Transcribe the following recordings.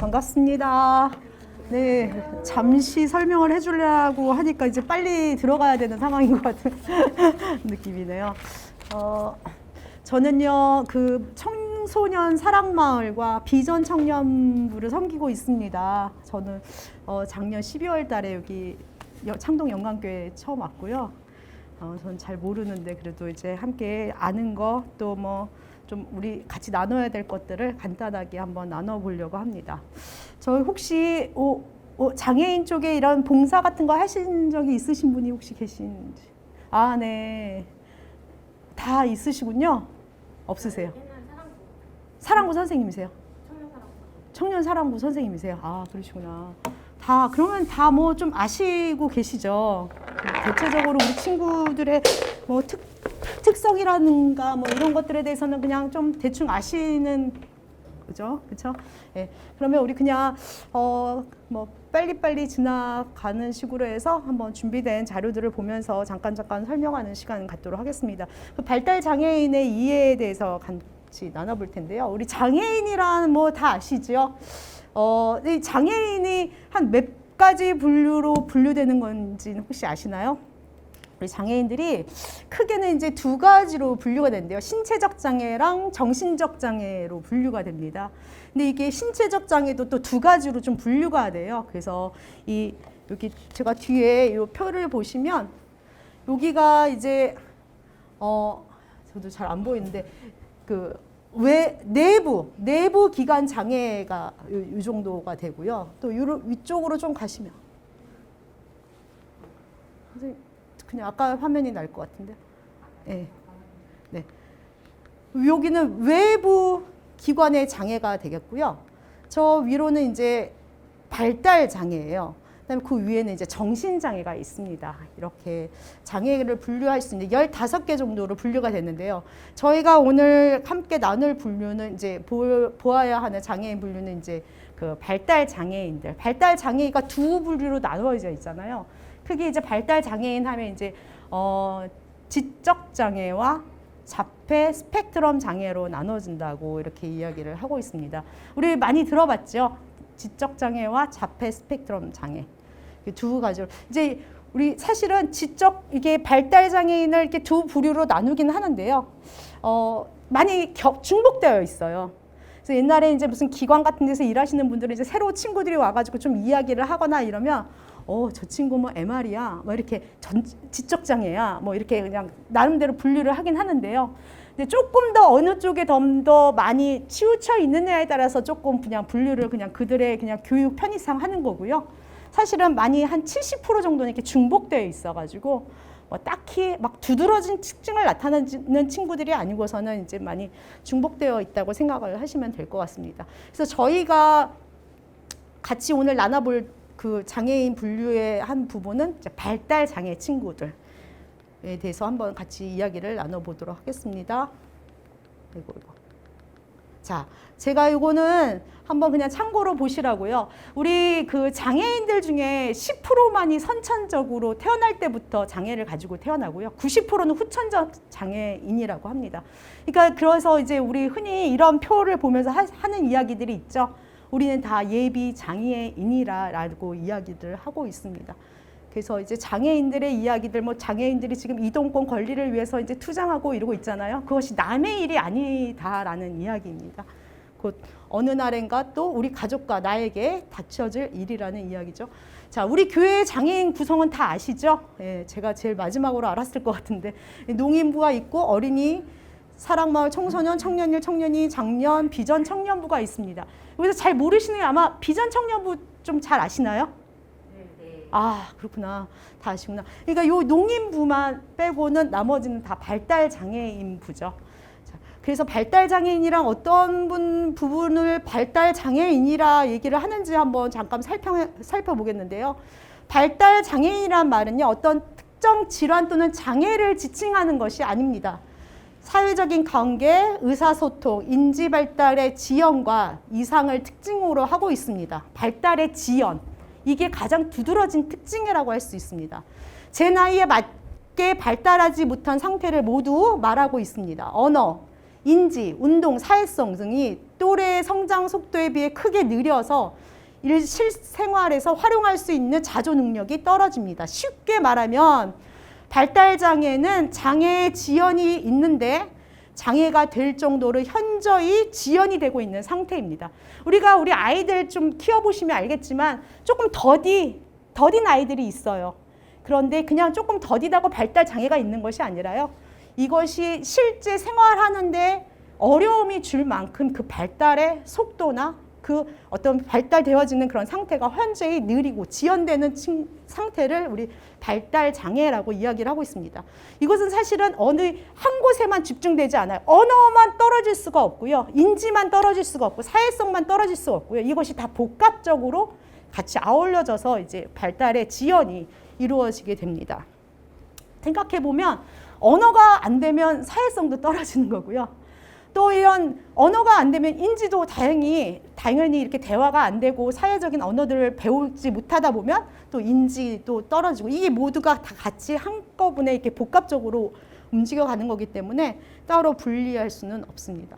반갑습니다. 네, 잠시 설명을 해주려고 하니까 이제 빨리 들어가야 되는 상황인 것 같은 느낌이네요. 저는요, 그 청소년 사랑마을과 비전 청년부를 섬기고 있습니다. 저는 작년 12월 달에 여기 창동 영광교회 처음 왔고요. 저는 잘 모르는데 그래도 이제 함께 아는 거 또 뭐 좀 우리 같이 나눠야 될 것들을 간단하게 한번 나눠보려고 합니다. 저 혹시 장애인 쪽에 이런 봉사 같은 거 하신 적이 있으신 분이 혹시 계신지? 아, 네. 다 있으시군요. 없으세요? 사랑부 선생님이세요? 청년 사랑부 선생님이세요? 아, 그러시구나. 그러면 다 뭐 좀 아시고 계시죠? 대체적으로 우리 친구들의 뭐 특성이라든가 뭐 이런 것들에 대해서는 그냥 좀 대충 아시는 거죠. 그렇죠? 예. 그러면 우리 그냥 뭐 빨리빨리 지나가는 식으로 해서 한번 준비된 자료들을 보면서 잠깐 설명하는 시간 갖도록 하겠습니다. 그 발달 장애인의 이해에 대해서 같이 나눠볼 텐데요. 우리 장애인이란 뭐 다 아시죠? 이 장애인이 한 몇 가지 분류로 분류되는 건지 혹시 아시나요? 우리 장애인들이 크게는 이제 두 가지로 분류가 된대요. 신체적 장애랑 정신적 장애로 분류가 됩니다. 근데 이게 신체적 장애도 또 두 가지로 좀 분류가 돼요. 그래서 여기 제가 뒤에 이 표를 보시면 여기가 이제 저도 잘 안 보이는데 내부 기관 장애가 이 정도가 되고요. 또 위쪽으로 좀 가시면 그냥 아까 화면이 날 것 같은데. 네. 네. 여기는 외부 기관의 장애가 되겠고요. 저 위로는 이제 발달 장애예요. 그다음에 그 위에는 이제 정신 장애가 있습니다. 이렇게 장애를 분류할 수 있는 15개 정도로 분류가 됐는데요. 저희가 오늘 함께 나눌 분류는 이제 보아야 하는 장애인 분류는 이제 그 발달 장애인들. 발달 장애가 두 분류로 나누어져 있잖아요. 크게 이제 발달 장애인 하면 이제 지적 장애와 자폐 스펙트럼 장애로 나눠진다고 이렇게 이야기를 하고 있습니다. 우리 많이 들어봤죠? 지적 장애와 자폐 스펙트럼 장애. 두 가지로. 이제 우리 사실은 이게 발달 장애인을 이렇게 두 부류로 나누긴 하는데요. 많이 중복되어 있어요. 그래서 옛날에 이제 무슨 기관 같은 데서 일하시는 분들은 이제 새로 친구들이 와가지고 좀 이야기를 하거나 이러면 저 친구 뭐 MR이야, 뭐 이렇게 지적 장애야, 뭐 이렇게 그냥 나름대로 분류를 하긴 하는데요. 근데 조금 더 어느 쪽에 좀 더 많이 치우쳐 있느냐에 따라서 조금 그냥 분류를 그냥 그들의 그냥 교육 편의상 하는 거고요. 사실은 많이 한 70% 정도는 이렇게 중복되어 있어가지고 뭐 딱히 막 두드러진 특징을 나타내는 친구들이 아니고서는 이제 많이 중복되어 있다고 생각을 하시면 될 것 같습니다. 그래서 저희가 같이 오늘 나눠볼 그 장애인 분류의 한 부분은 이제 발달 장애 친구들에 대해서 한번 같이 이야기를 나눠보도록 하겠습니다. 이거. 자, 제가 이거는 한번 그냥 참고로 보시라고요. 우리 그 장애인들 중에 10%만이 선천적으로 태어날 때부터 장애를 가지고 태어나고요. 90%는 후천적 장애인이라고 합니다. 그러니까 그래서 이제 우리 흔히 이런 표를 보면서 하는 이야기들이 있죠. 우리는 다 예비 장애인이라고 이야기를 하고 있습니다. 그래서 이제 장애인들의 이야기들, 뭐 장애인들이 지금 이동권 권리를 위해서 이제 투쟁하고 이러고 있잖아요. 그것이 남의 일이 아니다라는 이야기입니다. 곧 어느 날엔가 또 우리 가족과 나에게 닥쳐질 일이라는 이야기죠. 자, 우리 교회의 장애인 구성은 다 아시죠? 예, 제가 제일 마지막으로 알았을 것 같은데 농인부가 있고 어린이, 사랑마을 청소년, 청년일, 청년이, 장년, 비전 청년부가 있습니다. 여기서 잘 모르시는 게 아마 비전 청년부 좀 잘 아시나요? 아, 그렇구나. 다 아시구나. 그러니까 요 농인부만 빼고는 나머지는 다 발달 장애인부죠. 자, 그래서 발달 장애인이랑 어떤 부분을 발달 장애인이라 얘기를 하는지 한번 잠깐 살펴보겠는데요. 발달 장애인이란 말은요, 어떤 특정 질환 또는 장애를 지칭하는 것이 아닙니다. 사회적인 관계, 의사소통, 인지 발달의 지연과 이상을 특징으로 하고 있습니다. 발달의 지연. 이게 가장 두드러진 특징이라고 할 수 있습니다. 제 나이에 맞게 발달하지 못한 상태를 모두 말하고 있습니다. 언어, 인지, 운동, 사회성 등이 또래의 성장 속도에 비해 크게 느려서 실생활에서 활용할 수 있는 자조 능력이 떨어집니다. 쉽게 말하면 발달장애는 장애 지연이 있는데 장애가 될 정도로 현저히 지연이 되고 있는 상태입니다. 우리가 우리 아이들 좀 키워보시면 알겠지만 조금 더딘 아이들이 있어요. 그런데 그냥 조금 더디다고 발달 장애가 있는 것이 아니라요. 이것이 실제 생활하는데 어려움이 줄 만큼 그 발달의 속도나 그 어떤 발달되어지는 그런 상태가 현저히 느리고 지연되는 상태를 우리 발달 장애라고 이야기를 하고 있습니다. 이것은 사실은 어느 한 곳에만 집중되지 않아요. 언어만 떨어질 수가 없고요. 인지만 떨어질 수가 없고 사회성만 떨어질 수가 없고요. 이것이 다 복합적으로 같이 아울러져서 이제 발달의 지연이 이루어지게 됩니다. 생각해 보면 언어가 안 되면 사회성도 떨어지는 거고요. 또 이런 언어가 안 되면 인지도 당연히 이렇게 대화가 안 되고 사회적인 언어들을 배우지 못하다 보면 또 인지도 떨어지고 이게 모두가 다 같이 한꺼번에 이렇게 복합적으로 움직여가는 거기 때문에 따로 분리할 수는 없습니다.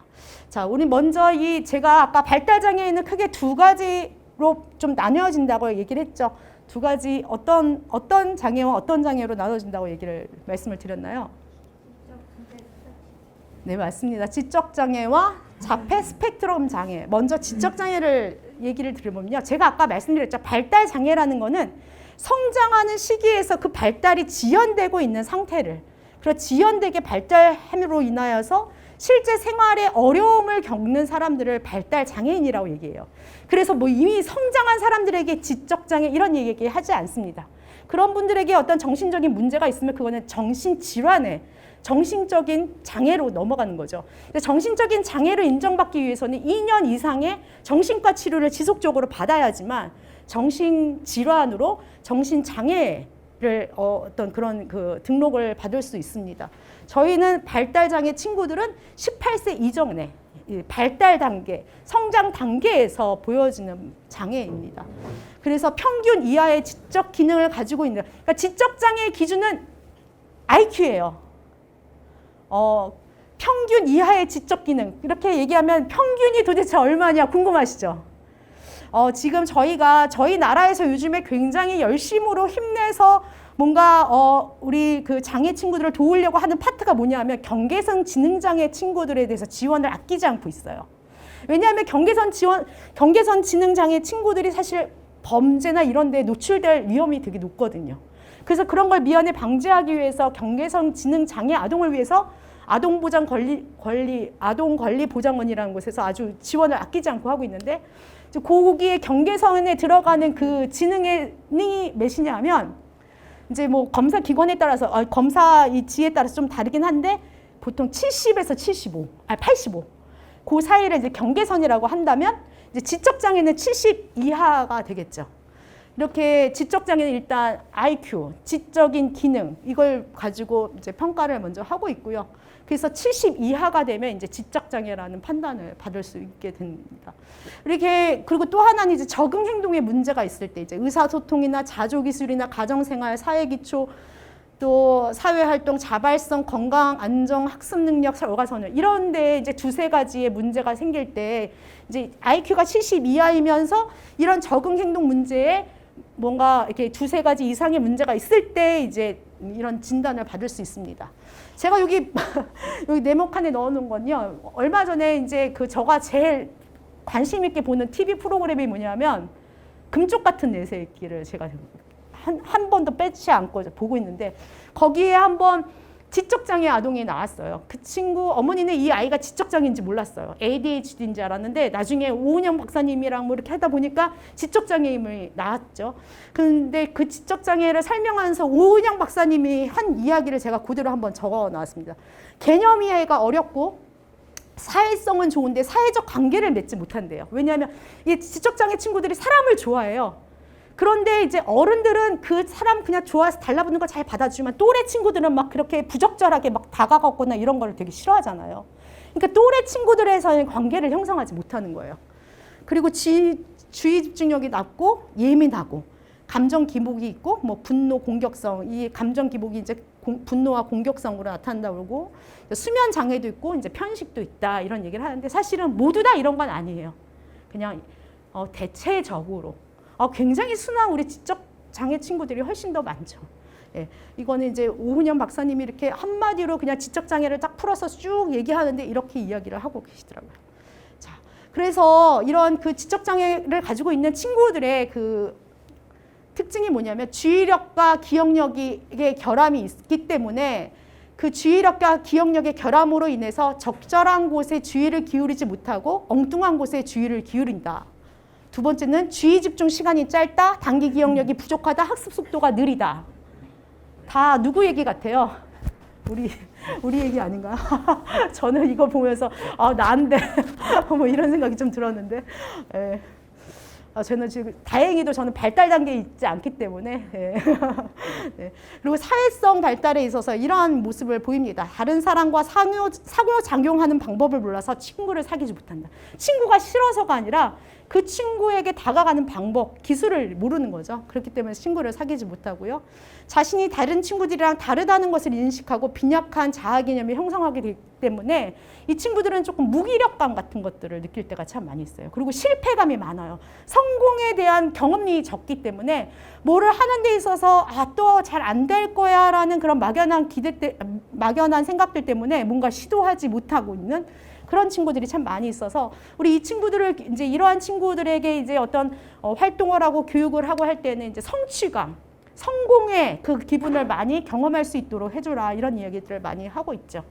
자, 우리 먼저 제가 아까 발달장애에는 크게 두 가지로 좀 나뉘어진다고 얘기를 했죠. 두 가지 어떤 장애와 어떤 장애로 나눠진다고 말씀을 드렸나요? 네, 맞습니다. 지적장애와 자폐 스펙트럼 장애. 먼저 지적장애를 얘기를 들어보면요. 제가 아까 말씀드렸죠. 발달장애라는 거는 성장하는 시기에서 그 발달이 지연되고 있는 상태를, 그리고 지연되게 발달함으로 인하여서 실제 생활에 어려움을 겪는 사람들을 발달장애인이라고 얘기해요. 그래서 뭐 이미 성장한 사람들에게 지적장애 이런 얘기 하지 않습니다. 그런 분들에게 어떤 정신적인 문제가 있으면 그거는 정신질환에 정신적인 장애로 넘어가는 거죠. 정신적인 장애를 인정받기 위해서는 2년 이상의 정신과 치료를 지속적으로 받아야지만 정신질환으로 정신장애를 어떤 그런 그 등록을 받을 수 있습니다. 저희는 발달장애 친구들은 18세 이전에 발달 단계, 성장 단계에서 보여지는 장애입니다. 그래서 평균 이하의 지적 기능을 가지고 있는, 그러니까 지적장애의 기준은 IQ예요. 평균 이하의 지적 기능, 이렇게 얘기하면 평균이 도대체 얼마냐 궁금하시죠? 지금 저희 나라에서 요즘에 굉장히 열심으로 힘내서 뭔가 우리 그 장애 친구들을 도우려고 하는 파트가 뭐냐면 경계선 지능장애 친구들에 대해서 지원을 아끼지 않고 있어요. 왜냐하면 경계선 지능장애 친구들이 사실 범죄나 이런 데 노출될 위험이 되게 높거든요. 그래서 그런 걸 미연에 방지하기 위해서 경계선 지능장애 아동을 위해서 아동권리보장원이라는 곳에서 아주 지원을 아끼지 않고 하고 있는데, 거기에 경계선에 들어가는 그 지능이 몇이냐 하면 이제 뭐 검사 기관에 따라서 검사 이 지에 따라서 좀 다르긴 한데 보통 70에서 85 그 사이를 이제 경계선이라고 한다면 이제 지적장애는 70 이하가 되겠죠. 이렇게 지적장애는 일단 IQ, 지적인 기능 이걸 가지고 이제 평가를 먼저 하고 있고요. 그래서 70 이하가 되면 이제 지적장애라는 판단을 받을 수 있게 됩니다. 그리고 또 하나는 이제 적응 행동에 문제가 있을 때 이제 의사소통이나 자조기술이나 가정생활, 사회기초, 또 사회활동, 자발성, 건강, 안정, 학습 능력, 월가선열 이런 데 이제 두세 가지의 문제가 생길 때 이제 IQ가 70 이하이면서 이런 적응 행동 문제에 뭔가 이렇게 두세 가지 이상의 문제가 있을 때 이제 이런 진단을 받을 수 있습니다. 제가 여기 네모칸에 넣어놓은 건요. 얼마 전에 이제 저가 제일 관심 있게 보는 TV 프로그램이 뭐냐면 금쪽 같은 내 새끼를 제가 한 번도 빼지 않고 보고 있는데 거기에 한번 지적장애 아동이 나왔어요. 그 친구 어머니는 이 아이가 지적장애인지 몰랐어요. ADHD인지 알았는데 나중에 오은영 박사님이랑 뭐 이렇게 하다 보니까 지적장애임이 나왔죠. 근데 그 지적장애를 설명하면서 오은영 박사님이 한 이야기를 제가 그대로 한번 적어 놨습니다. 개념 이해가 어렵고 사회성은 좋은데 사회적 관계를 맺지 못한대요. 왜냐하면 이 지적장애 친구들이 사람을 좋아해요. 그런데 이제 어른들은 그 사람 그냥 좋아해서 달라붙는 거 잘 받아주지만 또래 친구들은 막 그렇게 부적절하게 막 다가가거나 이런 걸 되게 싫어하잖아요. 그러니까 또래 친구들에서는 관계를 형성하지 못하는 거예요. 그리고 주의 집중력이 낮고 예민하고 감정 기복이 있고 뭐 분노, 공격성, 이 감정 기복이 이제 분노와 공격성으로 나타난다고 수면 장애도 있고 이제 편식도 있다 이런 얘기를 하는데 사실은 모두 다 이런 건 아니에요. 그냥 대체적으로 굉장히 순한 우리 지적 장애 친구들이 훨씬 더 많죠. 예, 이거는 이제 오훈현 박사님이 이렇게 한마디로 그냥 지적 장애를 딱 풀어서 쭉 얘기하는데 이렇게 이야기를 하고 계시더라고요. 자, 그래서 이런 그 지적 장애를 가지고 있는 친구들의 그 특징이 뭐냐면 주의력과 기억력의 결함이 있기 때문에 그 주의력과 기억력의 결함으로 인해서 적절한 곳에 주의를 기울이지 못하고 엉뚱한 곳에 주의를 기울인다. 두 번째는 주의 집중 시간이 짧다, 단기 기억력이 부족하다, 학습 속도가 느리다. 다 누구 얘기 같아요? 우리 얘기 아닌가요? 저는 이거 보면서 나인데 뭐 이런 생각이 좀 들었는데. 예. 저는 지금 다행히도 저는 발달 단계에 있지 않기 때문에 네. 그리고 사회성 발달에 있어서 이러한 모습을 보입니다. 다른 사람과 상호작용하는 방법을 몰라서 친구를 사귀지 못한다. 친구가 싫어서가 아니라 그 친구에게 다가가는 방법, 기술을 모르는 거죠. 그렇기 때문에 친구를 사귀지 못하고요. 자신이 다른 친구들이랑 다르다는 것을 인식하고 빈약한 자아 개념이 형성하게 되기 때문에 이 친구들은 조금 무기력감 같은 것들을 느낄 때가 참 많이 있어요. 그리고 실패감이 많아요. 성공에 대한 경험이 적기 때문에 뭐를 하는 데 있어서 또 잘 안 될 거야 라는 그런 막연한 생각들 때문에 뭔가 시도하지 못하고 있는 그런 친구들이 참 많이 있어서 우리 이 친구들을 이제 이러한 친구들에게 이제 어떤 활동을 하고 교육을 하고 할 때는 이제 성취감, 성공의 그 기분을 많이 경험할 수 있도록 해주라 이런 이야기들을 많이 하고 있죠.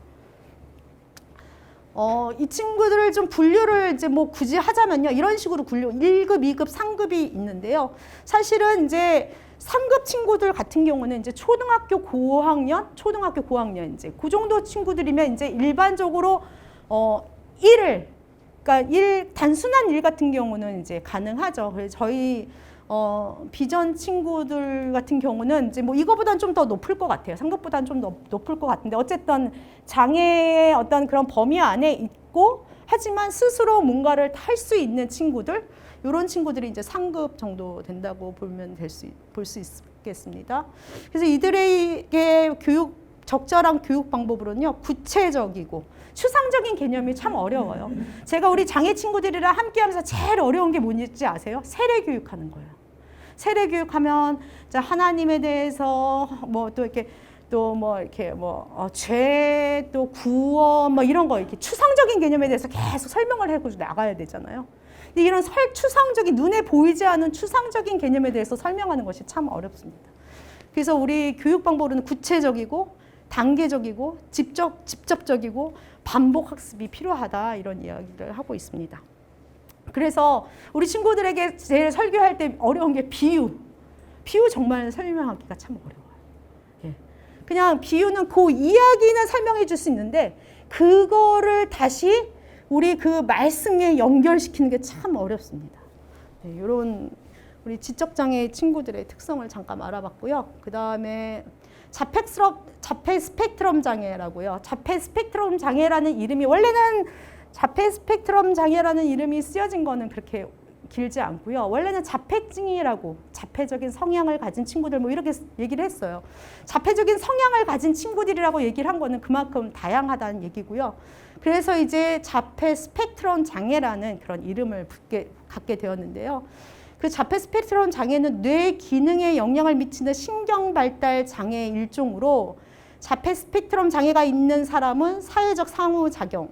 이 친구들을 좀 분류를 이제 뭐 굳이 하자면요. 이런 식으로 분류 1급, 2급, 3급이 있는데요. 사실은 이제 3급 친구들 같은 경우는 이제 초등학교 고학년 이제 그 정도 친구들이면 이제 일반적으로 단순한 일 같은 경우는 이제 가능하죠. 그래서 저희 비전 친구들 같은 경우는 이제 뭐 이거보다는 좀 더 높을 것 같아요. 상급보다는 좀 높을 것 같은데 어쨌든 장애의 어떤 그런 범위 안에 있고 하지만 스스로 뭔가를 할 수 있는 친구들 이런 친구들이 이제 상급 정도 된다고 볼 수 있겠습니다. 그래서 이들에게 적절한 교육 방법으로는요 구체적이고 추상적인 개념이 참 어려워요. 제가 우리 장애 친구들이랑 함께하면서 제일 어려운 게 뭔지 아세요? 세례 교육하는 거예요. 세례 교육하면 하나님에 대해서 죄, 또 구원, 이런 거 이렇게 추상적인 개념에 대해서 계속 설명을 해고 나가야 되잖아요. 근데 이런 추상적인 눈에 보이지 않는 추상적인 개념에 대해서 설명하는 것이 참 어렵습니다. 그래서 우리 교육 방법으로는 구체적이고 단계적이고 직접적이고 반복 학습이 필요하다 이런 이야기를 하고 있습니다. 그래서 우리 친구들에게 제일 설교할 때 어려운 게 비유 정말 설명하기가 참 어려워요. 예. 그냥 비유는 그 이야기는 설명해 줄 수 있는데 그거를 다시 우리 그 말씀에 연결시키는 게 참 어렵습니다. 네, 이런 우리 지적장애 친구들의 특성을 잠깐 알아봤고요. 그 다음에 자폐 스펙트럼 장애라고요. 자폐 스펙트럼 장애라는 이름이 원래는 자폐 스펙트럼 장애라는 이름이 쓰여진 거는 그렇게 길지 않고요. 원래는 자폐증이라고 자폐적인 성향을 가진 친구들 뭐 이렇게 얘기를 했어요. 자폐적인 성향을 가진 친구들이라고 얘기를 한 거는 그만큼 다양하다는 얘기고요. 그래서 이제 자폐 스펙트럼 장애라는 그런 이름을 갖게 되었는데요. 그 자폐 스펙트럼 장애는 뇌 기능에 영향을 미치는 신경 발달 장애의 일종으로 자폐 스펙트럼 장애가 있는 사람은 사회적 상호작용,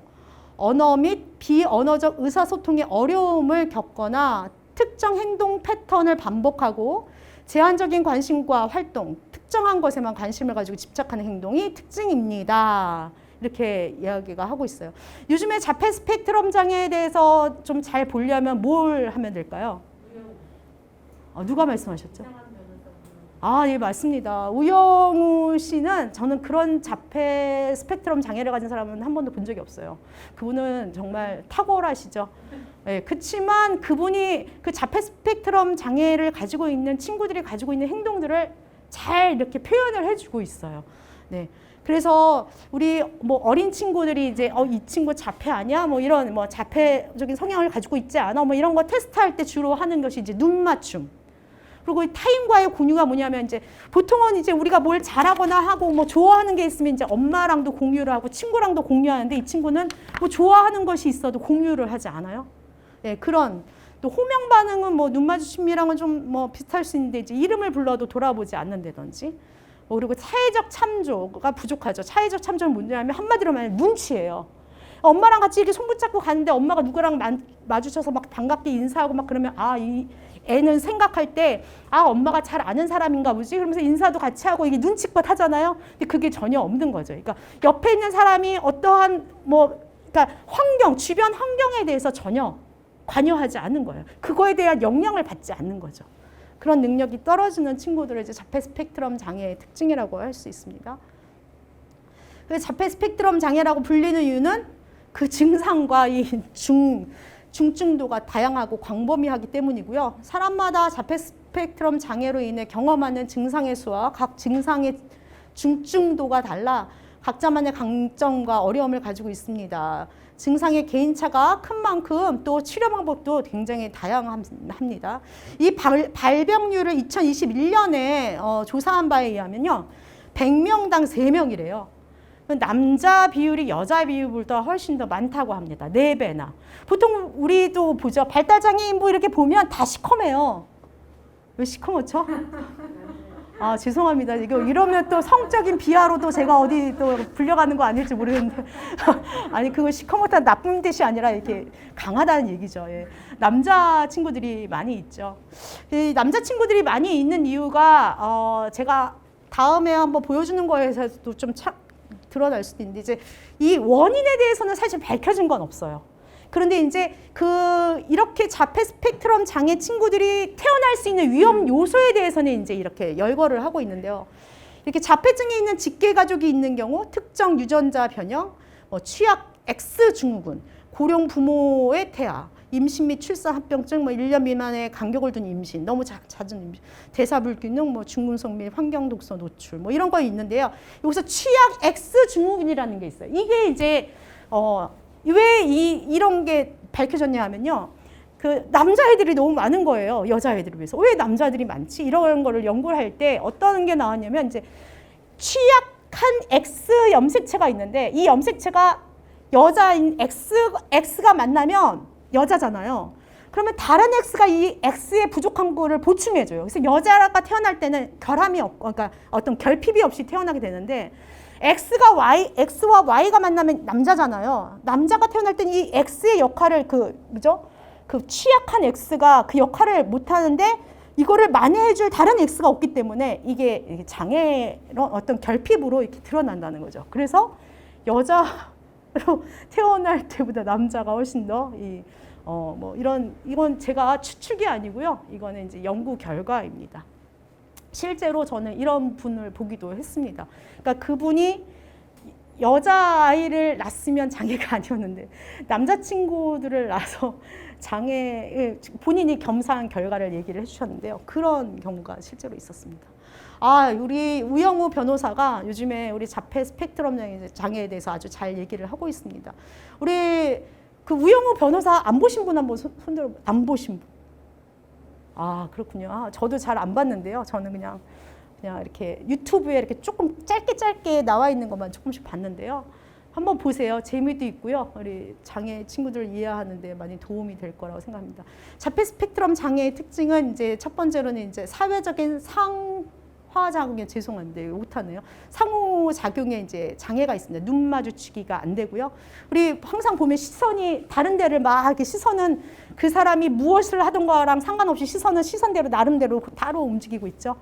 언어 및 비언어적 의사소통의 어려움을 겪거나 특정 행동 패턴을 반복하고 제한적인 관심과 활동, 특정한 것에만 관심을 가지고 집착하는 행동이 특징입니다. 이렇게 이야기가 하고 있어요. 요즘에 자폐 스펙트럼 장애에 대해서 좀 잘 보려면 뭘 하면 될까요? 누가 말씀하셨죠? 예, 맞습니다. 우영우 씨는 저는 그런 자폐 스펙트럼 장애를 가진 사람은 한 번도 본 적이 없어요. 그분은 정말 탁월하시죠. 네, 그렇지만 그분이 그 자폐 스펙트럼 장애를 가지고 있는 친구들이 가지고 있는 행동들을 잘 이렇게 표현을 해주고 있어요. 네. 그래서 우리 뭐 어린 친구들이 이제 이 친구 자폐 아니야? 뭐 이런 뭐 자폐적인 성향을 가지고 있지 않아? 뭐 이런 거 테스트할 때 주로 하는 것이 이제 눈 맞춤. 그리고 타인과의 공유가 뭐냐면 이제 보통은 이제 우리가 뭘 잘하거나 하고 뭐 좋아하는 게 있으면 이제 엄마랑도 공유를 하고 친구랑도 공유하는데 이 친구는 뭐 좋아하는 것이 있어도 공유를 하지 않아요. 예, 그런 또 호명 반응은 뭐 눈 마주침이랑은 좀 뭐 비슷할 수 있는데 이제 이름을 불러도 돌아보지 않는다든지. 그리고 사회적 참조가 부족하죠. 사회적 참조는 뭐냐면 한마디로 말하면 눈치예요. 엄마랑 같이 이렇게 손 붙잡고 가는데 엄마가 누구랑 마주쳐서 막 반갑게 인사하고 막 그러면 이 애는 생각할 때 엄마가 잘 아는 사람인가 보지? 그러면서 인사도 같이 하고 이게 눈치껏 하잖아요. 근데 그게 전혀 없는 거죠. 그러니까 옆에 있는 사람이 어떠한 그러니까 주변 환경에 대해서 전혀 관여하지 않는 거예요. 그거에 대한 영향을 받지 않는 거죠. 그런 능력이 떨어지는 친구들을 이제 자폐 스펙트럼 장애의 특징이라고 할 수 있습니다. 자폐 스펙트럼 장애라고 불리는 이유는 그 증상과 이 중증도가 다양하고 광범위하기 때문이고요. 사람마다 자폐 스펙트럼 장애로 인해 경험하는 증상의 수와 각 증상의 중증도가 달라 각자만의 강점과 어려움을 가지고 있습니다. 증상의 개인차가 큰 만큼 또 치료 방법도 굉장히 다양합니다. 이 발병률을 2021년에 조사한 바에 의하면요. 100명당 3명이래요. 남자 비율이 여자 비율보다 훨씬 더 많다고 합니다. 4배나. 보통 우리도 보죠. 발달장애인 뭐 이렇게 보면 다 시커매요. 왜 시커멓죠? 죄송합니다. 이러면 또 성적인 비하로도 제가 어디 또 불려가는 거 아닐지 모르겠는데. 아니, 그거 시커멓다는 나쁜 뜻이 아니라 이렇게 강하다는 얘기죠. 예. 남자 친구들이 많이 있죠. 이 남자 친구들이 많이 있는 이유가, 제가 다음에 한번 보여주는 거에서도 좀 드러날 수도 있는데, 이제 이 원인에 대해서는 사실 밝혀진 건 없어요. 그런데 이제 이렇게 자폐 스펙트럼 장애 친구들이 태어날 수 있는 위험 요소에 대해서는 이제 이렇게 열거를 하고 있는데요. 이렇게 자폐증이 있는 직계 가족이 있는 경우 특정 유전자 변형, 취약 X 증후군, 고령 부모의 태아, 임신 및 출산 합병증, 1년 미만의 간격을 둔 임신, 너무 잦은 임신, 대사불균형, 중금속 및 환경 독소 노출, 이런 거 있는데요. 여기서 취약 X 증후군이라는 게 있어요. 이게 이제 왜 이런 게 밝혀졌냐 하면요. 남자애들이 너무 많은 거예요. 여자애들에 비해서. 왜 남자들이 많지? 이런 거를 연구를 할 때 어떤 게 나왔냐면 이제 취약한 X 염색체가 있는데 이 염색체가 여자인 X가 만나면 여자잖아요. 그러면 다른 X가 이 X의 부족한 거를 보충해줘요. 그래서 여자가 태어날 때는 결함이 없고, 그러니까 어떤 결핍이 없이 태어나게 되는데 X와 Y가 만나면 남자잖아요. 남자가 태어날 때는 이 X의 역할을 그 취약한 X가 그 역할을 못하는데 이거를 만회해줄 다른 X가 없기 때문에 이게 장애로 어떤 결핍으로 이렇게 드러난다는 거죠. 그래서 여자로 태어날 때보다 남자가 훨씬 더 이건 제가 추측이 아니고요. 이거는 이제 연구 결과입니다. 실제로 저는 이런 분을 보기도 했습니다. 그러니까 그분이 여자아이를 낳았으면 장애가 아니었는데 남자친구들을 낳아서 본인이 겸사한 결과를 얘기를 해주셨는데요. 그런 경우가 실제로 있었습니다. 우리 우영우 변호사가 요즘에 우리 자폐 스펙트럼 장애에 대해서 아주 잘 얘기를 하고 있습니다. 우리 우영우 변호사 안 보신 분 한번 손들어. 안 보신 분. 그렇군요. 저도 잘 안 봤는데요. 저는 그냥 이렇게 유튜브에 이렇게 조금 짧게 나와 있는 것만 조금씩 봤는데요. 한번 보세요. 재미도 있고요. 우리 장애 친구들 이해하는 데 많이 도움이 될 거라고 생각합니다. 자폐 스펙트럼 장애의 특징은 이제 첫 번째로는 이제 사회적인 상호작용에 죄송한데 못하네요. 상호작용에 이제 장애가 있습니다. 눈 마주치기가 안 되고요. 우리 항상 보면 시선이 다른 데를 막 이렇게 시선은 그 사람이 무엇을 하던 거랑 상관없이 시선대로 나름대로 따로 움직이고 있죠.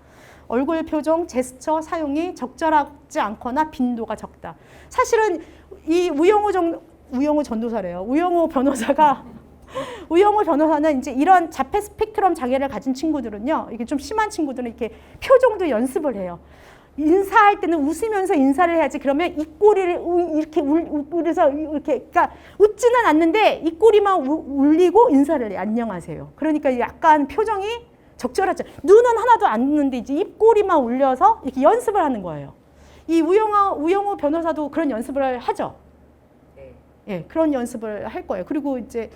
얼굴 표정, 제스처 사용이 적절하지 않거나 빈도가 적다. 사실은 이 우영우 전도사래요. 우영우 변호사는 이제 이런 자폐 스펙트럼 장애를 가진 친구들은요, 이게 좀 심한 친구들은 이렇게 표정도 연습을 해요. 인사할 때는 웃으면서 인사를 해야지. 그러면 입꼬리를 이렇게 울려서 이렇게, 그러니까 웃지는 않는데 입꼬리만 울리고 인사를 해요. 안녕하세요. 그러니까 약간 표정이 적절하죠. 눈은 하나도 안 웃는데 이제 입꼬리만 울려서 이렇게 연습을 하는 거예요. 이 우영우 변호사도 그런 연습을 하죠. 예, 그런 연습을 할 거예요. 그리고 이제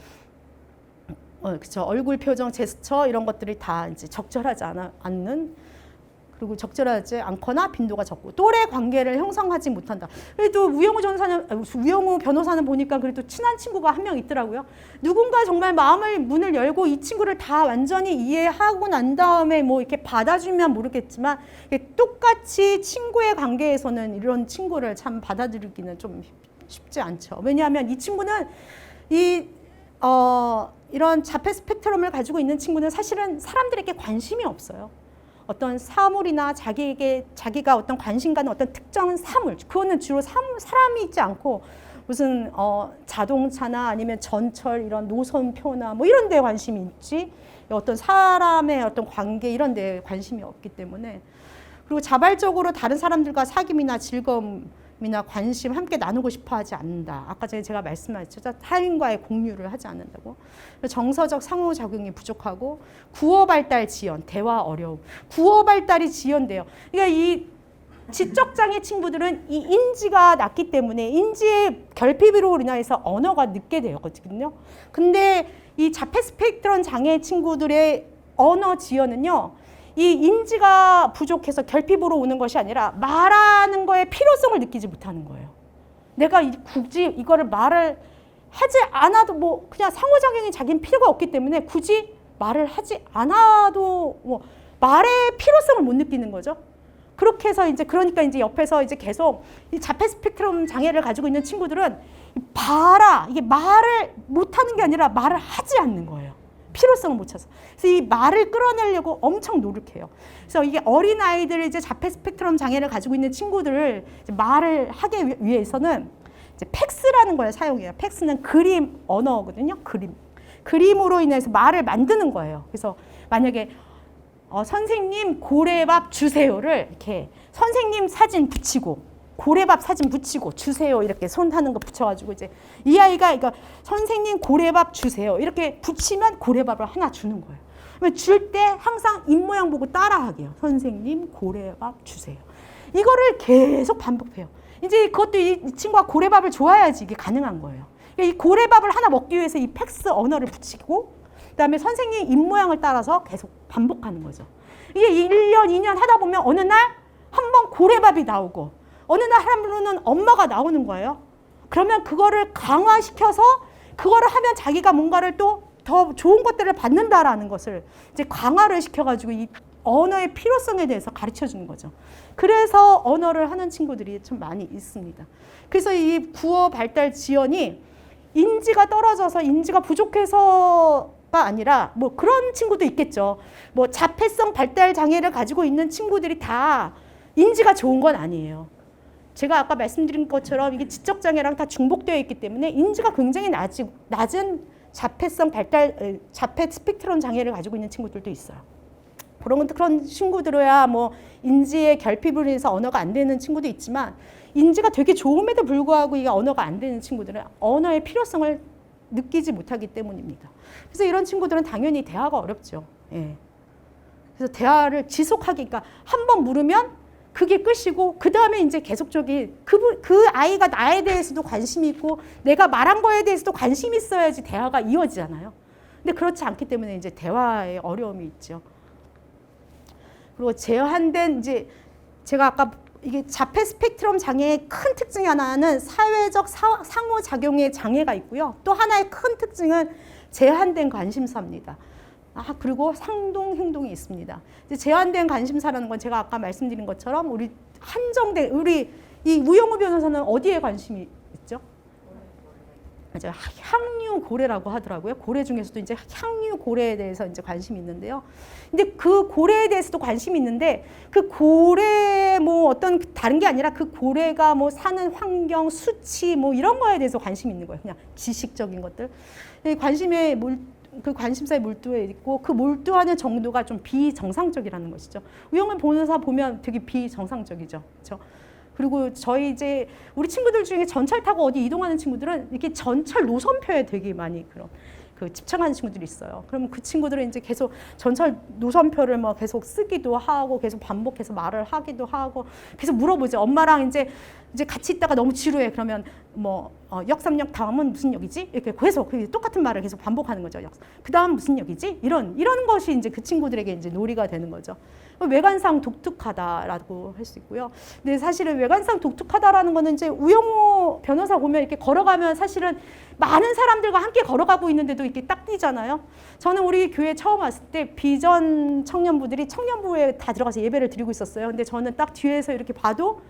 그쵸. 얼굴 표정, 제스처 이런 것들이 다 이제 적절하지 않는, 그리고 적절하지 않거나 빈도가 적고 또래 관계를 형성하지 못한다. 그래도 우영우 변호사는 보니까 그래도 친한 친구가 한 명 있더라고요. 누군가 정말 문을 열고 이 친구를 다 완전히 이해하고 난 다음에 뭐 이렇게 받아주면 모르겠지만 똑같이 친구의 관계에서는 이런 친구를 참 받아들이기는 좀 쉽지 않죠. 왜냐하면 이 친구는 이런 자폐 스펙트럼을 가지고 있는 친구는 사실은 사람들에게 관심이 없어요. 어떤 사물이나 자기가 어떤 관심 가는 어떤 특정 사물, 그거는 주로 사람이 있지 않고 무슨 자동차나 아니면 전철 이런 노선표나 뭐 이런 데 관심이 있지, 어떤 사람의 어떤 관계 이런 데 관심이 없기 때문에, 그리고 자발적으로 다른 사람들과 사귐이나 즐거움이나 관심 함께 나누고 싶어 하지 않는다. 아까 전에 제가 말씀하셨죠. 타인과의 공유를 하지 않는다고. 정서적 상호작용이 부족하고 구어 발달 지연, 대화 어려움. 구어 발달이 지연돼요. 그러니까 이 지적장애 친구들은 이 인지가 낮기 때문에 인지의 결핍으로 인해서 언어가 늦게 되거든요. 근데 이 자폐 스펙트럼 장애 친구들의 언어 지연은요, 이 인지가 부족해서 결핍으로 오는 것이 아니라 말하는 거에 필요성을 느끼지 못하는 거예요. 내가 굳이 이거를 말을 하지 않아도 뭐 그냥 상호작용이 자기는 필요가 없기 때문에 굳이 말을 하지 않아도 뭐 말의 필요성을 못 느끼는 거죠. 그렇게 해서 그러니까 옆에서 계속 이 자폐 스펙트럼 장애를 가지고 있는 친구들은 이게 말을 못하는 게 아니라 말을 하지 않는 거예요. 필요성을 못 찾아서. 그래서 이 말을 끌어내려고 엄청 노력해요. 그래서 이게 어린아이들 자폐 스펙트럼 장애를 가지고 있는 친구들을 말을 하기 위해서는 팩스라는 걸 사용해요. 팩스는 그림 언어거든요. 그림으로 인해서 말을 만드는 거예요. 그래서 만약에 선생님 고래밥 주세요를 이렇게 선생님 사진 붙이고 고래밥 사진 붙이고 주세요 이렇게 손 하는 거 붙여가지고 이 아이가 이거 선생님 고래밥 주세요 이렇게 붙이면 고래밥을 하나 주는 거예요. 줄 때 항상 입모양 보고 따라하게요. 선생님 고래밥 주세요. 이거를 계속 반복해요. 그것도 이 친구가 고래밥을 좋아해야지 이게 가능한 거예요. 이 고래밥을 하나 먹기 위해서 이 팩스 언어를 붙이고 그다음에 선생님 입모양을 따라서 계속 반복하는 거죠. 이게 1년, 2년 하다 보면 어느 날 한 번 고래밥이 나오고 어느 날 하루는 엄마가 나오는 거예요. 그러면 그거를 강화시켜서 그거를 하면 자기가 뭔가를 또 더 좋은 것들을 받는다라는 것을 강화를 시켜가지고 이 언어의 필요성에 대해서 가르쳐 주는 거죠. 그래서 언어를 하는 친구들이 좀 많이 있습니다. 그래서 이 구어 발달 지연이 인지가 떨어져서 인지가 부족해서가 아니라 뭐 그런 친구도 있겠죠. 뭐 자폐성 발달 장애를 가지고 있는 친구들이 다 인지가 좋은 건 아니에요. 제가 아까 말씀드린 것처럼 이게 지적장애랑 다 중복되어 있기 때문에 인지가 굉장히 낮은 자폐 스펙트럼 장애를 가지고 있는 친구들도 있어요. 그런 친구들이야 뭐 인지의 결핍으로 인해서 언어가 안 되는 친구도 있지만 인지가 되게 좋음에도 불구하고 이게 언어가 안 되는 친구들은 언어의 필요성을 느끼지 못하기 때문입니다. 그래서 이런 친구들은 당연히 대화가 어렵죠. 예. 그래서 대화를 지속하기, 그러니까 한 번 물으면 그게 끝이고 그 다음에 계속적인 그 아이가 나에 대해서도 관심이 있고 내가 말한 거에 대해서도 관심이 있어야지 대화가 이어지잖아요. 근데 그렇지 않기 때문에 대화에 어려움이 있죠. 그리고 제한된 제가 아까 이게 자폐 스펙트럼 장애의 큰 특징 하나는 사회적 상호작용의 장애가 있고요. 또 하나의 큰 특징은 제한된 관심사입니다. 그리고 상동 행동이 있습니다. 제한된 관심사라는 건 제가 아까 말씀드린 것처럼 우리 이 우영우 변호사는 어디에 관심이 있죠? 맞아요. 향유 고래라고 하더라고요. 고래 중에서도 향유 고래에 대해서 관심이 있는데요. 근데 그 고래에 대해서도 관심이 있는데 그 고래 뭐 어떤 다른 게 아니라 그 고래가 뭐 사는 환경, 수치 뭐 이런 거에 대해서 관심이 있는 거예요. 그냥 지식적인 것들. 그 관심사에 몰두해 있고 그 몰두하는 정도가 좀 비정상적이라는 것이죠. 우영우 변호사 보면 되게 비정상적이죠. 그렇죠? 그리고 우리 친구들 중에 전철 타고 어디 이동하는 친구들은 이렇게 전철 노선표에 되게 많이 집착하는 친구들이 있어요. 그러면 그 친구들은 계속 전철 노선표를 뭐 계속 쓰기도 하고 계속 반복해서 말을 하기도 하고 계속 물어보죠. 엄마랑 이제 같이 있다가 너무 지루해. 그러면 역삼역 다음은 무슨 역이지? 이렇게 계속 똑같은 말을 계속 반복하는 거죠. 그 다음 무슨 역이지? 이런 것이 이제 그 친구들에게 이제 놀이가 되는 거죠. 외관상 독특하다라고 할 수 있고요. 근데 사실은 외관상 독특하다라는 거는 이제 우영우 변호사 보면 이렇게 걸어가면 사실은 많은 사람들과 함께 걸어가고 있는데도 이렇게 딱 띄잖아요. 저는 우리 교회 처음 왔을 때 비전 청년부들이 청년부에 다 들어가서 예배를 드리고 있었어요. 근데 저는 딱 뒤에서 이렇게 봐도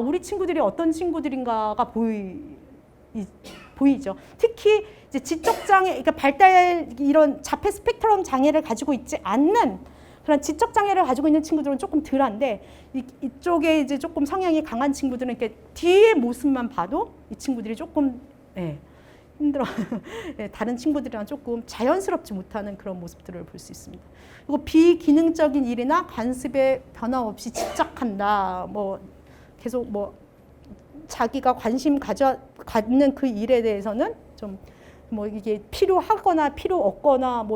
우리 친구들이 어떤 친구들인가가 보이죠. 특히 이제 지적장애, 그러니까 발달 이런 자폐 스펙트럼 장애를 가지고 있지 않는 그런 지적장애를 가지고 있는 친구들은 조금 덜한데 이쪽에 이제 조금 성향이 강한 친구들은 이렇게 뒤의 모습만 봐도 이 친구들이 조금 힘들어. 다른 친구들이랑 조금 자연스럽지 못하는 그런 모습들을 볼 수 있습니다. 그리고 비기능적인 일이나 관습에 변화 없이 집착한다. 계속 자기가 관심 갖는 그 일에 대해서는 좀 이게 필요하거나 필요 없거나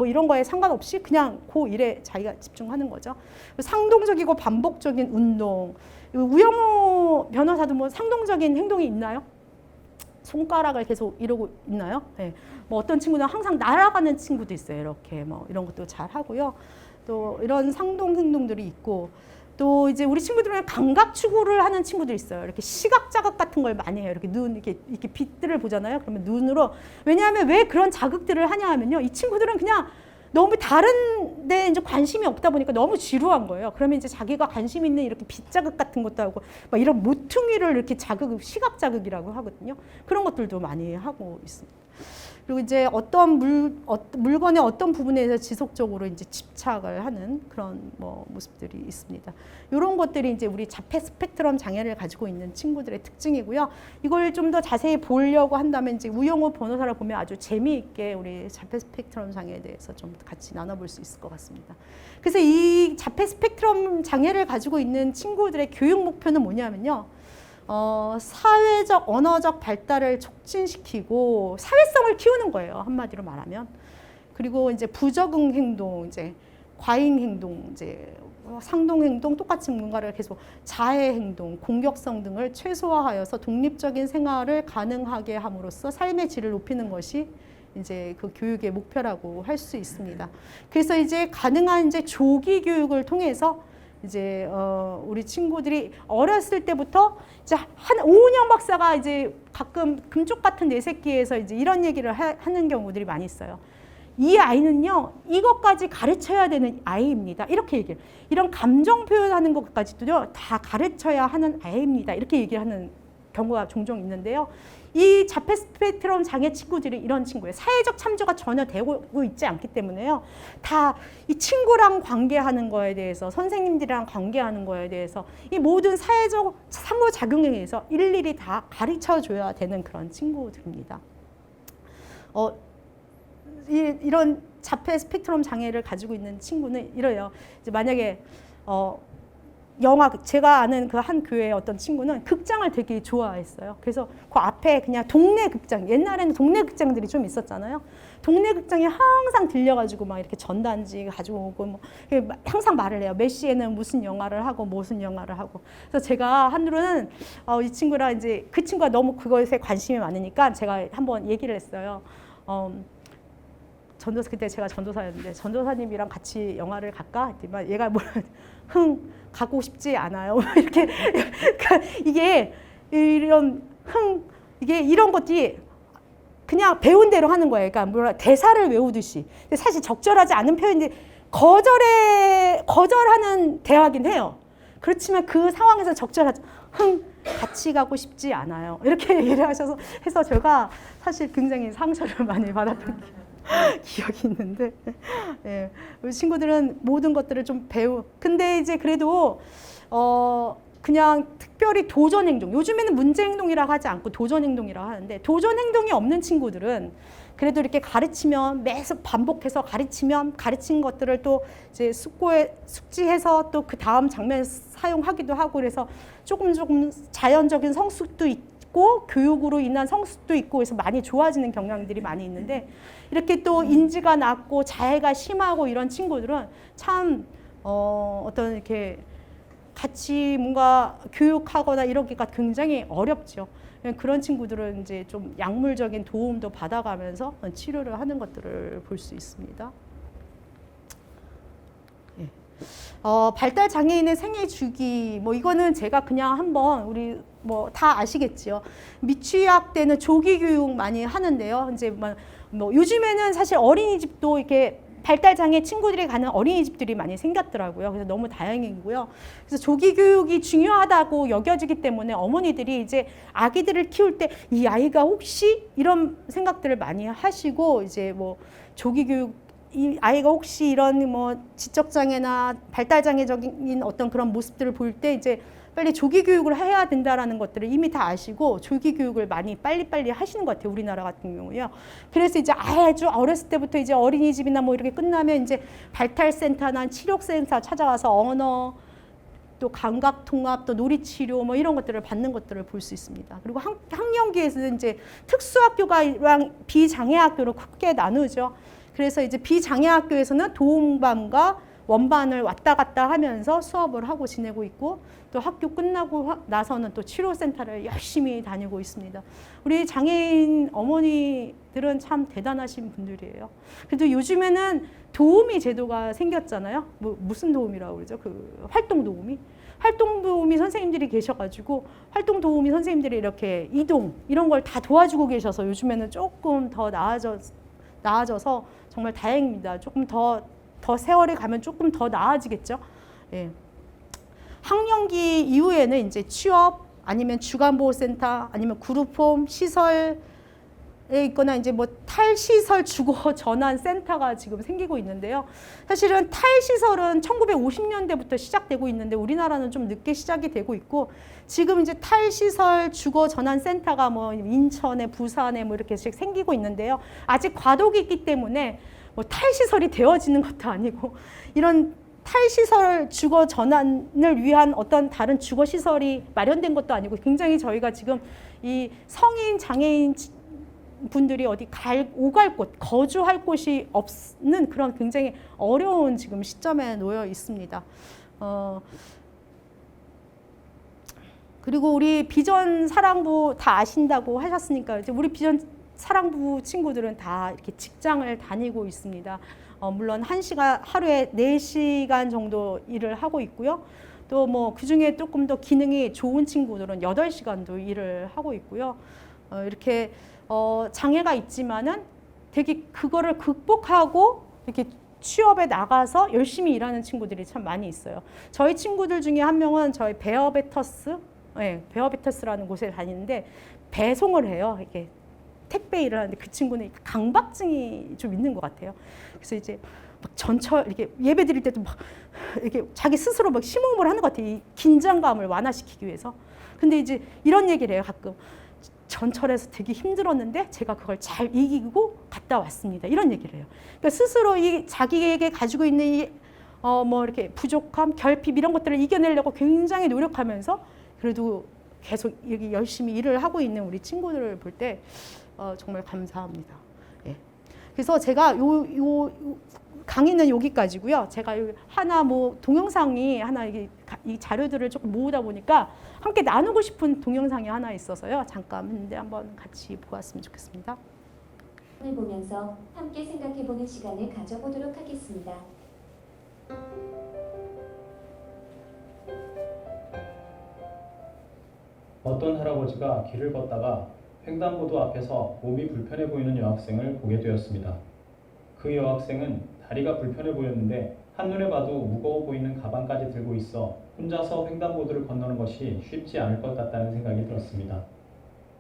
이런 거에 상관없이 그냥 그 일에 자기가 집중하는 거죠. 상동적이고 반복적인 운동. 우영우 변호사도 상동적인 행동이 있나요? 손가락을 계속 이러고 있나요? 네. 어떤 친구는 항상 날아가는 친구도 있어요. 이렇게 이런 것도 잘 하고요. 또 이런 상동 행동들이 있고 또 이제 우리 친구들은 감각 추구를 하는 친구들 있어요. 이렇게 시각 자극 같은 걸 많이 해요. 이렇게 이렇게 빛들을 보잖아요. 그러면 눈으로 왜냐하면 왜 그런 자극들을 하냐 하면요. 이 친구들은 그냥 너무 다른 데 이제 관심이 없다 보니까 너무 지루한 거예요. 그러면 이제 자기가 관심 있는 이렇게 빛 자극 같은 것도 하고 이런 모퉁이를 이렇게 시각 자극이라고 하거든요. 그런 것들도 많이 하고 있습니다. 그리고 이제 어떤 물건의 어떤 부분에서 지속적으로 이제 집착을 하는 그런 모습들이 있습니다. 이런 것들이 이제 우리 자폐 스펙트럼 장애를 가지고 있는 친구들의 특징이고요. 이걸 좀 더 자세히 보려고 한다면 이제 우영우 변호사를 보면 아주 재미있게 우리 자폐 스펙트럼 장애에 대해서 좀 같이 나눠볼 수 있을 것 같습니다. 그래서 이 자폐 스펙트럼 장애를 가지고 있는 친구들의 교육 목표는 뭐냐면요. 사회적, 언어적 발달을 촉진시키고 사회성을 키우는 거예요. 한마디로 말하면. 그리고 이제 부적응 행동, 이제 과잉 행동, 이제 상동 행동, 똑같이 뭔가를 계속 자해 행동, 공격성 등을 최소화하여서 독립적인 생활을 가능하게 함으로써 삶의 질을 높이는 것이 이제 그 교육의 목표라고 할 수 있습니다. 그래서 이제 가능한 이제 조기 교육을 통해서 이제 우리 친구들이 어렸을 때부터 이제 한 오은영 박사가 이제 가끔 금쪽 같은 내 새끼에서 이제 이런 얘기를 하는 경우들이 많이 있어요. 이 아이는요, 이것까지 가르쳐야 되는 아이입니다. 이렇게 얘기해요. 이런 감정 표현하는 것까지도요, 다 가르쳐야 하는 아이입니다. 이렇게 얘기를 하는 경우가 종종 있는데요. 이 자폐 스펙트럼 장애 친구들이 이런 친구예요. 사회적 참조가 전혀 되고 있지 않기 때문에요. 다 이 친구랑 관계하는 거에 대해서, 선생님들이랑 관계하는 거에 대해서 이 모든 사회적 상호작용에 대해서 일일이 다 가르쳐줘야 되는 그런 친구들입니다. 이런 자폐 스펙트럼 장애를 가지고 있는 친구는 이래요. 이제 만약에 제가 아는 그 한 교회의 어떤 친구는 극장을 되게 좋아했어요. 그래서 그 앞에 그냥 동네 극장, 옛날에는 동네 극장들이 좀 있었잖아요. 동네 극장에 항상 들려가지고 막 이렇게 전단지 가지고 오고 항상 말을 해요. 몇 시에는 무슨 영화를 하고 무슨 영화를 하고. 그래서 제가 한으로는 이 친구랑 이제 그 친구가 너무 그것에 관심이 많으니까 제가 한번 얘기를 했어요. 그때 제가 전도사였는데 전도사님이랑 같이 영화를 갈까? 했더니 얘가 가고 싶지 않아요. 이렇게 이게 이런 것들이 그냥 배운 대로 하는 거예요. 그러니까 대사를 외우듯이. 근데 사실 적절하지 않은 표현인데 거절하는 대화긴 해요. 그렇지만 그 상황에서 적절하지. 같이 가고 싶지 않아요. 이렇게 얘기를 하셔서 해서 제가 사실 굉장히 상처를 많이 받았던 기억이 있는데, 예, 우리 친구들은 모든 것들을 좀 근데 이제 그래도 그냥 특별히 도전 행동, 요즘에는 문제 행동이라고 하지 않고 도전 행동이라고 하는데, 도전 행동이 없는 친구들은 그래도 이렇게 가르치면 매번 반복해서 가르친 것들을 또 이제 숙지해서 또 그 다음 장면에 사용하기도 하고, 그래서 조금 자연적인 성숙도 있고 교육으로 인한 성숙도 있고 해서 많이 좋아지는 경향들이 많이 있는데, 이렇게 또 인지가 낮고 자해가 심하고 이런 친구들은 참 어떤 이렇게 같이 뭔가 교육하거나 이러기가 굉장히 어렵죠. 그런 친구들은 이제 좀 약물적인 도움도 받아가면서 치료를 하는 것들을 볼 수 있습니다. 예. 발달 장애인의 생애 주기 뭐 이거는 제가 그냥 한번 우리 뭐 다 아시겠지요. 미취학 때는 조기 교육 많이 하는데요. 이제 뭐 요즘에는 사실 어린이집도 이렇게 발달 장애 친구들이 가는 어린이집들이 많이 생겼더라고요. 그래서 너무 다행이고요. 그래서 조기 교육이 중요하다고 여겨지기 때문에 어머니들이 이제 아기들을 키울 때 이 아이가 혹시 이런 생각들을 많이 하시고 이제 뭐 조기 교육 이 아이가 혹시 이런 뭐 지적 장애나 발달 장애적인 어떤 그런 모습들을 볼 때 이제 빨리 조기 교육을 해야 된다라는 것들을 이미 다 아시고 조기 교육을 많이 빨리빨리 하시는 것 같아요. 우리나라 같은 경우요. 그래서 이제 아주 어렸을 때부터 이제 어린이집이나 뭐 이렇게 끝나면 이제 발달센터나 치료센터 찾아와서 언어 또 감각 통합 또 놀이 치료 뭐 이런 것들을 받는 것들을 볼 수 있습니다. 그리고 학령기에서는 이제 특수학교가랑 비장애학교로 크게 나누죠. 그래서 이제 비장애학교에서는 도움반과 원반을 왔다 갔다 하면서 수업을 하고 지내고 있고 또 학교 끝나고 나서는 또 치료센터를 열심히 다니고 있습니다. 우리 장애인 어머니들은 참 대단하신 분들이에요. 그래도 요즘에는 도우미 제도가 생겼잖아요. 무슨 도우미라고 그러죠? 그 활동 도우미. 활동 도우미 선생님들이 계셔가지고 활동 도우미 선생님들이 이렇게 이동 이런 걸 다 도와주고 계셔서 요즘에는 조금 더 나아져서 정말 다행입니다. 조금 더 세월이 가면 조금 더 나아지겠죠. 예. 학령기 이후에는 이제 취업 아니면 주간보호센터 아니면 그룹홈 시설에 있거나 이제 뭐 탈시설 주거 전환 센터가 지금 생기고 있는데요. 사실은 탈시설은 1950년대부터 시작되고 있는데 우리나라는 좀 늦게 시작이 되고 있고 지금 이제 탈시설 주거 전환 센터가 뭐 인천에 부산에 뭐 이렇게 생기고 있는데요. 아직 과도기 있기 때문에 뭐 탈시설이 되어지는 것도 아니고 이런 탈시설 주거 전환을 위한 어떤 다른 주거 시설이 마련된 것도 아니고 굉장히 저희가 지금 이 성인 장애인 분들이 어디 오갈 곳, 거주할 곳이 없는 그런 굉장히 어려운 지금 시점에 놓여 있습니다. 그리고 우리 비전 사랑부 다 아신다고 하셨으니까 이제 우리 비전 사랑부 친구들은 다 이렇게 직장을 다니고 있습니다. 물론 하루에 4시간 정도 일을 하고 있고요. 또 뭐 그중에 조금 더 기능이 좋은 친구들은 8시간도 일을 하고 있고요. 이렇게 장애가 있지만은 되게 그거를 극복하고 이렇게 취업에 나가서 열심히 일하는 친구들이 참 많이 있어요. 저희 친구들 중에 한 명은 저희 베어베터스라는 곳에 다니는데 배송을 해요. 이게 택배 일을 하는데 그 친구는 강박증이 좀 있는 것 같아요. 그래서 이제 막 이렇게 예배 드릴 때도 막 이렇게 자기 스스로 막 심호흡을 하는 것 같아요. 이 긴장감을 완화시키기 위해서. 근데 이제 이런 얘기를 해요. 가끔. 전철에서 되게 힘들었는데 제가 그걸 잘 이기고 갔다 왔습니다. 이런 얘기를 해요. 그러니까 스스로 자기에게 가지고 있는 뭐 이렇게 부족함, 결핍 이런 것들을 이겨내려고 굉장히 노력하면서 그래도 계속 여기 열심히 일을 하고 있는 우리 친구들을 볼 때 정말 감사합니다. 예. 그래서 제가 요 강의는 여기까지고요. 제가 하나 뭐 동영상이 하나 이 자료들을 조금 모으다 보니까 함께 나누고 싶은 동영상이 하나 있어서요. 잠깐 근데 한번 같이 보았으면 좋겠습니다. 보면서 함께 생각해보는 시간을 가져보도록 하겠습니다. 어떤 할아버지가 길을 걷다가 횡단보도 앞에서 몸이 불편해 보이는 여학생을 보게 되었습니다. 그 여학생은 다리가 불편해 보였는데 한눈에 봐도 무거워 보이는 가방까지 들고 있어 혼자서 횡단보도를 건너는 것이 쉽지 않을 것 같다는 생각이 들었습니다.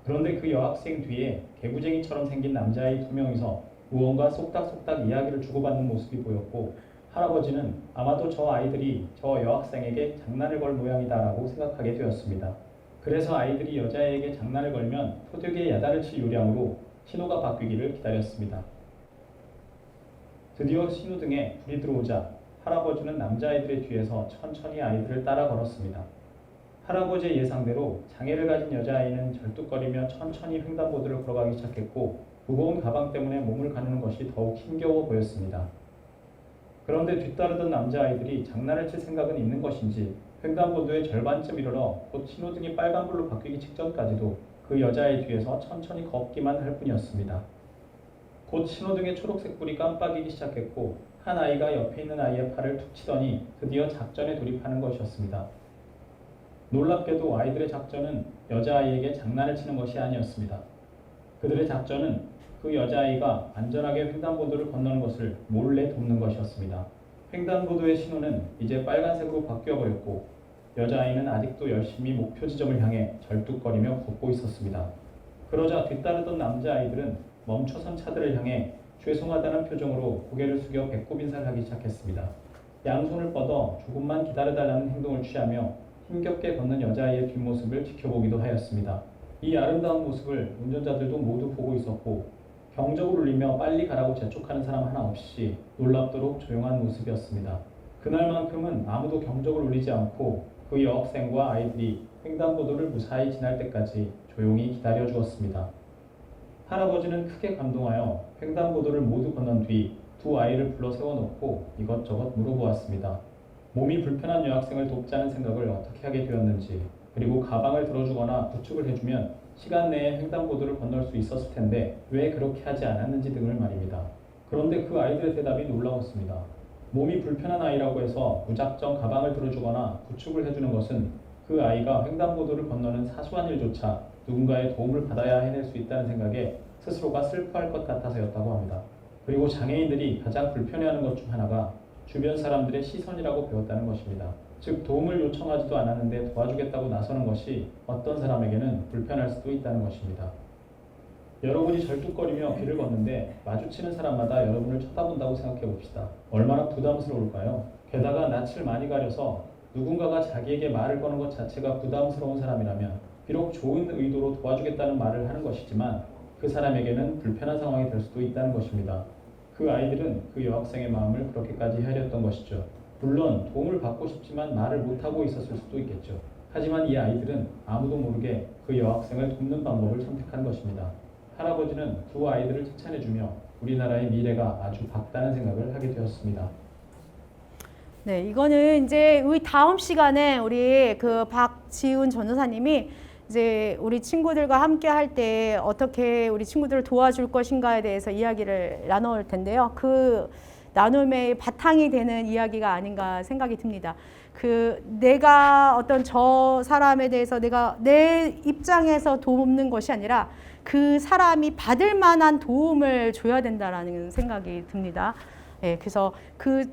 그런데 그 여학생 뒤에 개구쟁이처럼 생긴 남자아이 2명이서 무언가 쏙닥쏙닥 이야기를 주고받는 모습이 보였고 할아버지는 아마도 저 아이들이 저 여학생에게 장난을 걸 모양이다라고 생각하게 되었습니다. 그래서 아이들이 여자애에게 장난을 걸면 토득에 야단을 칠 요량으로 신호가 바뀌기를 기다렸습니다. 드디어 신호등에 불이 들어오자 할아버지는 남자아이들의 뒤에서 천천히 아이들을 따라 걸었습니다. 할아버지의 예상대로 장애를 가진 여자아이는 절뚝거리며 천천히 횡단보도를 걸어가기 시작했고 무거운 가방 때문에 몸을 가누는 것이 더욱 힘겨워 보였습니다. 그런데 뒤따르던 남자아이들이 장난을 칠 생각은 있는 것인지 횡단보도의 절반쯤 이르러 곧 신호등이 빨간불로 바뀌기 직전까지도 그 여자의 뒤에서 천천히 걷기만 할 뿐이었습니다. 곧 신호등의 초록색 불이 깜빡이기 시작했고 한 아이가 옆에 있는 아이의 팔을 툭 치더니 드디어 작전에 돌입하는 것이었습니다. 놀랍게도 아이들의 작전은 여자아이에게 장난을 치는 것이 아니었습니다. 그들의 작전은 그 여자아이가 안전하게 횡단보도를 건너는 것을 몰래 돕는 것이었습니다. 횡단보도의 신호는 이제 빨간색으로 바뀌어버렸고 여자아이는 아직도 열심히 목표 지점을 향해 절뚝거리며 걷고 있었습니다. 그러자 뒤따르던 남자아이들은 멈춰선 차들을 향해 죄송하다는 표정으로 고개를 숙여 배꼽 인사를 하기 시작했습니다. 양손을 뻗어 조금만 기다려달라는 행동을 취하며 힘겹게 걷는 여자아이의 뒷모습을 지켜보기도 하였습니다. 이 아름다운 모습을 운전자들도 모두 보고 있었고 경적을 울리며 빨리 가라고 재촉하는 사람 하나 없이 놀랍도록 조용한 모습이었습니다. 그날만큼은 아무도 경적을 울리지 않고 그 여학생과 아이들이 횡단보도를 무사히 지날 때까지 조용히 기다려 주었습니다. 할아버지는 크게 감동하여 횡단보도를 모두 건넌 뒤 두 아이를 불러 세워놓고 이것저것 물어보았습니다. 몸이 불편한 여학생을 돕자는 생각을 어떻게 하게 되었는지, 그리고 가방을 들어주거나 부축을 해주면 시간 내에 횡단보도를 건널 수 있었을 텐데 왜 그렇게 하지 않았는지 등을 말입니다. 그런데 그 아이들의 대답이 놀라웠습니다. 몸이 불편한 아이라고 해서 무작정 가방을 들어주거나 부축을 해주는 것은 그 아이가 횡단보도를 건너는 사소한 일조차 누군가의 도움을 받아야 해낼 수 있다는 생각에 스스로가 슬퍼할 것 같아서였다고 합니다. 그리고 장애인들이 가장 불편해하는 것 중 하나가 주변 사람들의 시선이라고 배웠다는 것입니다. 즉 도움을 요청하지도 않았는데 도와주겠다고 나서는 것이 어떤 사람에게는 불편할 수도 있다는 것입니다. 여러분이 절뚝거리며 길을 걷는데 마주치는 사람마다 여러분을 쳐다본다고 생각해 봅시다. 얼마나 부담스러울까요? 게다가 낯을 많이 가려서 누군가가 자기에게 말을 거는 것 자체가 부담스러운 사람이라면 비록 좋은 의도로 도와주겠다는 말을 하는 것이지만 그 사람에게는 불편한 상황이 될 수도 있다는 것입니다. 그 아이들은 그 여학생의 마음을 그렇게까지 헤아렸던 것이죠. 물론 도움을 받고 싶지만 말을 못하고 있었을 수도 있겠죠. 하지만 이 아이들은 아무도 모르게 그 여학생을 돕는 방법을 선택한 것입니다. 할아버지는 두 아이들을 칭찬해주며 우리나라의 미래가 아주 밝다는 생각을 하게 되었습니다. 네, 이거는 이제 우리 다음 시간에 우리 그 박지훈 전도사님이 이제 우리 친구들과 함께 할 때 어떻게 우리 친구들을 도와줄 것인가에 대해서 이야기를 나눌 텐데요. 그 나눔의 바탕이 되는 이야기가 아닌가 생각이 듭니다. 그 내가 어떤 저 사람에 대해서 내가 내 입장에서 돕는 것이 아니라 그 사람이 받을 만한 도움을 줘야 된다라는 생각이 듭니다. 예, 그래서 그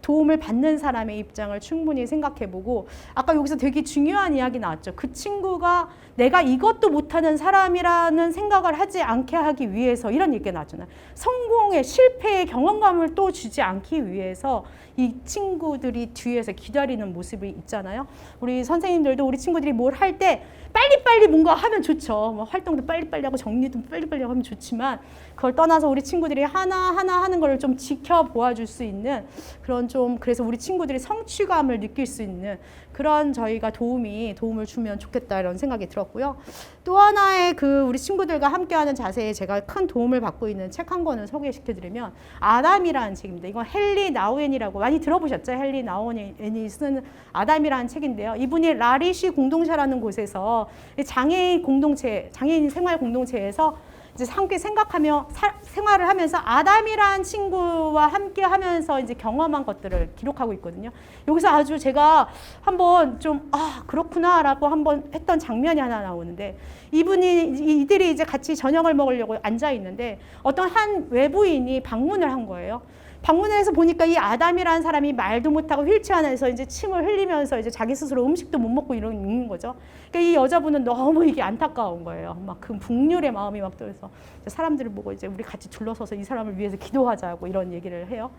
도움을 받는 사람의 입장을 충분히 생각해보고 아까 여기서 되게 중요한 이야기 나왔죠. 그 친구가 내가 이것도 못하는 사람이라는 생각을 하지 않게 하기 위해서 이런 얘기가 나왔잖아요. 성공의 실패의 경험감을 또 주지 않기 위해서 이 친구들이 뒤에서 기다리는 모습이 있잖아요. 우리 선생님들도 우리 친구들이 뭘 할 때 빨리빨리 뭔가 하면 좋죠. 뭐 활동도 빨리빨리 하고 정리도 빨리빨리 하면 좋지만 그걸 떠나서 우리 친구들이 하나하나 하는 걸 좀 지켜보아 줄 수 있는 그런 좀 그래서 우리 친구들이 성취감을 느낄 수 있는 그런 저희가 도움을 주면 좋겠다 이런 생각이 들었고요. 또 하나의 그 우리 친구들과 함께하는 자세에 제가 큰 도움을 받고 있는 책 한 권을 소개시켜드리면 아담이라는 책입니다. 이건 헨리 나우엔이라고 많이 들어보셨죠? 헨리 나우엔이 쓴 아담이라는 책인데요. 이분이 라리시 공동체라는 곳에서 장애인 공동체, 장애인 생활 공동체에서 이제 함께 생각하며 생활을 하면서 아담이라는 친구와 함께 하면서 이제 경험한 것들을 기록하고 있거든요. 여기서 아주 제가 한번 좀 그렇구나라고 한번 했던 장면이 하나 나오는데 이들이 이제 같이 저녁을 먹으려고 앉아 있는데 어떤 한 외부인이 방문을 한 거예요. 방문을 해서 보니까 이 아담이라는 사람이 말도 못하고 휠체어 안에서 이제 침을 흘리면서 이제 자기 스스로 음식도 못 먹고 있는 거죠. 그러니까 이 여자분은 너무 이게 안타까운 거예요. 막 그 북률의 마음이 막 들어서 사람들을 보고 이제 우리 같이 둘러서서 이 사람을 위해서 기도하자고 이런 얘기를 해요.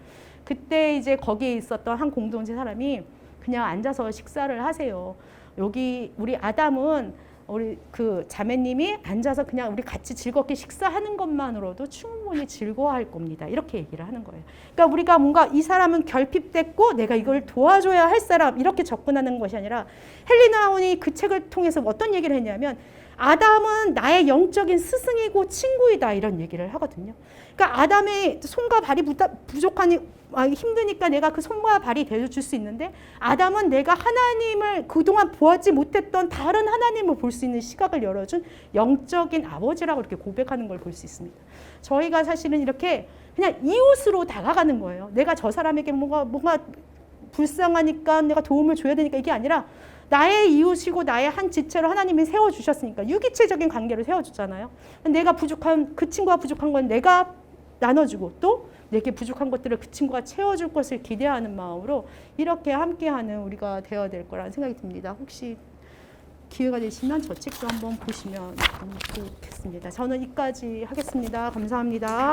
그때 이제 거기에 있었던 한 공동체 사람이 그냥 앉아서 식사를 하세요. 여기 우리 아담은 우리 그 자매님이 앉아서 그냥 우리 같이 즐겁게 식사하는 것만으로도 충분히 즐거워할 겁니다. 이렇게 얘기를 하는 거예요. 그러니까 우리가 뭔가 이 사람은 결핍됐고 내가 이걸 도와줘야 할 사람 이렇게 접근하는 것이 아니라 헨리 나운이 그 책을 통해서 어떤 얘기를 했냐면 아담은 나의 영적인 스승이고 친구이다 이런 얘기를 하거든요. 그러니까 아담의 손과 발이 부족하니 힘드니까 내가 그 손과 발이 되어줄 수 있는데 아담은 내가 하나님을 그동안 보았지 못했던 다른 하나님을 볼 수 있는 시각을 열어준 영적인 아버지라고 이렇게 고백하는 걸 볼 수 있습니다. 저희가 사실은 이렇게 그냥 이웃으로 다가가는 거예요. 내가 저 사람에게 뭔가 불쌍하니까 내가 도움을 줘야 되니까 이게 아니라 나의 이웃이고 나의 한 지체로 하나님이 세워주셨으니까 유기체적인 관계를 세워주잖아요. 내가 부족한 그 친구가 부족한 건 내가 나눠주고 또 내게 부족한 것들을 그 친구가 채워줄 것을 기대하는 마음으로 이렇게 함께하는 우리가 되어야 될 거라는 생각이 듭니다. 혹시 기회가 되시면 저 책도 한번 보시면 좋겠습니다. 저는 여기까지 하겠습니다. 감사합니다.